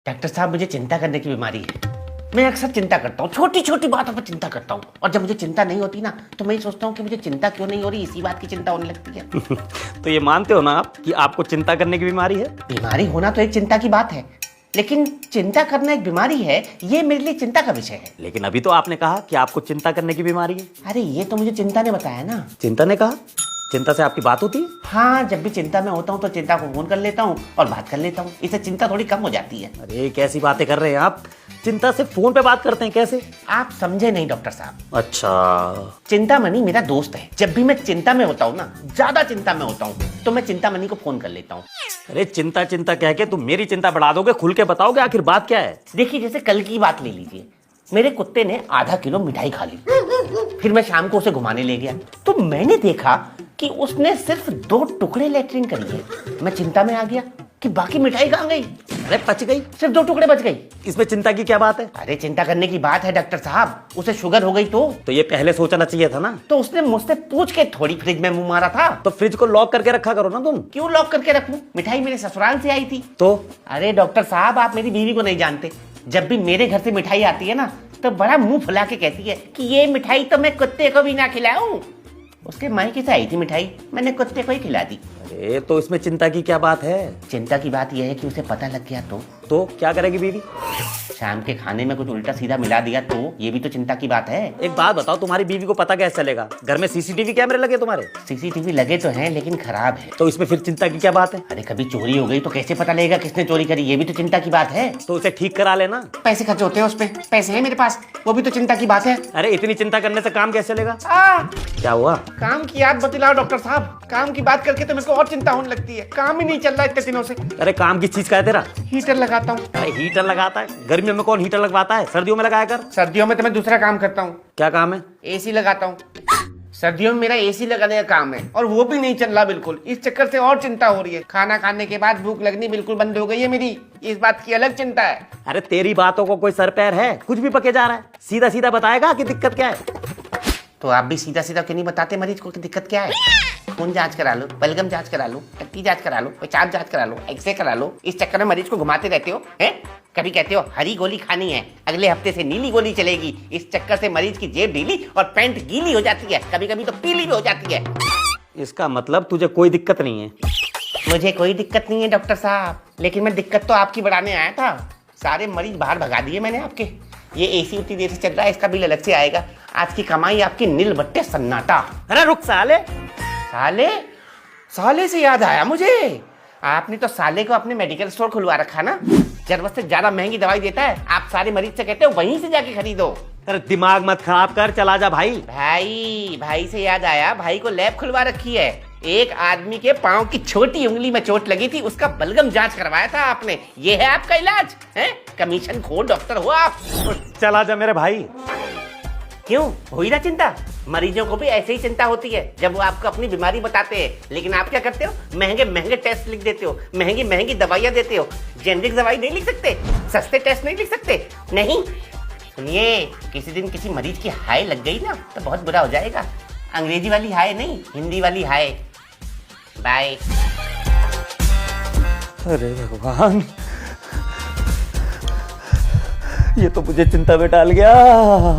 Doctor साहब, मुझे चिंता करने की बीमारी है। मैं अक्सर चिंता करता हूँ, छोटी छोटी बातों पर चिंता करता हूँ, और जब मुझे चिंता नहीं होती ना तो मैं सोचता हूँ कि मुझे चिंता क्यों नहीं हो रही, इसी बात की चिंता होने लगती है। तो ये मानते हो ना आप कि आपको चिंता करने की बीमारी है? बीमारी होना तो एक चिंता की बात है, लेकिन चिंता करना एक बीमारी है, ये मेरे लिए चिंता का विषय है। लेकिन अभी तो आपने कहा कि आपको चिंता करने की बीमारी है। अरे ये तो मुझे चिंता ने बताया ना। चिंता ने कहा? चिंता से आपकी बात होती है? हाँ, जब भी चिंता में होता हूँ तो चिंता को फोन कर लेता हूँ और बात कर लेता हूँ, इससे चिंता थोड़ी कम हो जाती है। अरे कैसी बातें कर रहे हैं आप, चिंता से फोन पे बात करते हैं कैसे? आप समझे नहीं डॉक्टर साहब। अच्छा, चिंतामणि मेरा दोस्त है। जब भी मैं चिंता में होता हूँ ना, ज्यादा चिंता में होता हूँ, तो मैं चिंतामणि को फोन कर लेता हूँ। अरे चिंता चिंता कह के तुम मेरी चिंता बढ़ा दोगे, खुल के बताओगे आखिर बात क्या है? देखिए, जैसे कल की बात ले लीजिए, मेरे कुत्ते ने आधा किलो मिठाई खा ली। फिर मैं शाम को उसे घुमाने ले गया तो मैंने देखा कि उसने सिर्फ 2 टुकड़े लेटरिन करी है। मैं चिंता में आ गया कि बाकी मिठाई कहाँ गई। अरे बच गई, सिर्फ 2 टुकड़े बच गई। इसमें चिंता की क्या बात है? अरे चिंता करने की बात है डॉक्टर साहब, उसे शुगर हो गई तो ये पहले सोचना चाहिए था ना। तो उसने मुझसे पूछ के थोड़ी फ्रिज में मुंह मारा था। तो फ्रिज को लॉक करके रखा करो ना तुम। क्यों लॉक करके रखूं? मिठाई मेरे ससुराल से आई थी। तो अरे डॉक्टर साहब, आप मेरी बीवी को नहीं जानते। जब भी मेरे घर से मिठाई आती है ना तो बड़ा मुंह फुला के कहती है कि ये मिठाई तो मैं कुत्ते को भी ना खिलाऊं। उसके मायके से आई थी मिठाई, मैंने कुत्ते को ही खिला दी। अरे तो इसमें चिंता की क्या बात है? चिंता की बात यह है कि उसे पता लग गया तो क्या करेगी बीवी? शाम के खाने में कुछ उल्टा सीधा मिला दिया तो ये भी तो चिंता की बात है। एक बात बताओ, तुम्हारी बीवी को पता कैसे चलेगा? घर में सीसीटीवी कैमरे लगे तुम्हारे? सीसीटीवी लगे तो हैं लेकिन खराब है। तो इसमें फिर चिंता की क्या बात है? अरे कभी चोरी हो गई तो कैसे पता लगेगा किसने चोरी करी, ये भी तो चिंता की बात है। तो उसे ठीक करा लेना। पैसे खर्च होते हैं उस पे, पैसे हैं मेरे पास, वो भी तो चिंता की बात है। अरे इतनी चिंता करने से काम कैसे चलेगा? क्या हुआ? काम की याद बतलाओ डॉक्टर साहब। काम की बात करके तो मेरे को और चिंता होने लगती है। काम ही नहीं चल रहा इतने दिनों से। अरे काम की चीज का है तेरा? हीटर लगाता हूँ। अरे हीटर लगाता है? गर्मियों में कौन हीटर लगवाता है? सर्दियों में लगाया कर। सर्दियों में तो मैं दूसरा काम करता हूँ। क्या काम है? एसी लगाता हूँ। सर्दियों में मेरा एसी लगाने का काम है और वो भी नहीं चल रहा बिल्कुल। इस चक्कर से और चिंता हो रही है। खाना खाने के बाद भूख लगनी बिल्कुल बंद हो गई है मेरी, इस बात की अलग चिंता है। अरे तेरी बातों को कोई सर पैर है? कुछ भी पके जा रहा है। सीधा सीधा बताएगा कि दिक्कत क्या है। तो आप भी सीधा सीधा क्यों नहीं बताते मरीज को कि दिक्कत क्या है? खून जांच करा लो, बलगम जांच करा लो, टट्टी जांच करा लो, पेशाब जांच करा लो, एक्सरे करा लो। इस चक्कर में मरीज को घुमाते रहते हो हैं। कभी कहते हो हरी गोली खानी है, अगले हफ्ते से नीली गोली चलेगी। इस चक्कर से मरीज की जेब ढीली और पैंट गीली हो जाती है, कभी कभी तो पीली भी हो जाती है। इसका मतलब तुझे कोई दिक्कत नहीं है? मुझे कोई दिक्कत नहीं है डॉक्टर साहब, लेकिन मैं दिक्कत तो आपकी बढ़ाने आया था। सारे मरीज बाहर भगा दिए मैंने आपके। ये एसी उतनी देर से चल रहा है, इसका बिल अलग से आएगा। आज की कमाई आपकी नील बट्टे सन्नाटा। अरे रुक साले। साले? साले से याद आया मुझे, आपने तो साले को अपने मेडिकल स्टोर खुलवा रखा ना। जरूरत से ज्यादा महंगी दवाई देता है, आप सारे मरीज से कहते हो वहीं से जाके खरीदो। अरे दिमाग मत खराब कर, चला जा भाई। भाई से याद आया, भाई को लैब खुलवा रखी है। एक आदमी के पांव की छोटी उंगली में चोट लगी थी, उसका बलगम जांच करवाया था आपने। ये है आपका इलाज है? कमीशन खोर डॉक्टर हो आप। चला जा मेरे भाई। क्यों हुई ना चिंता? मरीजों को भी ऐसे ही चिंता होती है जब वो आपको अपनी बीमारी बताते हैं, लेकिन आप क्या करते हो? महंगे महंगे टेस्ट लिख देते हो, महंगी महंगी दवाइयां देते हो। जेनरिक दवाई नहीं लिख सकते? सस्ते टेस्ट नहीं लिख सकते? नहीं सुनिए, किसी दिन किसी मरीज की हाय लग गई ना तो बहुत बुरा हो जाएगा। अंग्रेजी वाली हाय नहीं, हिंदी वाली हाय। बाय। अरे भगवान, ये तो मुझे चिंता में डाल गया।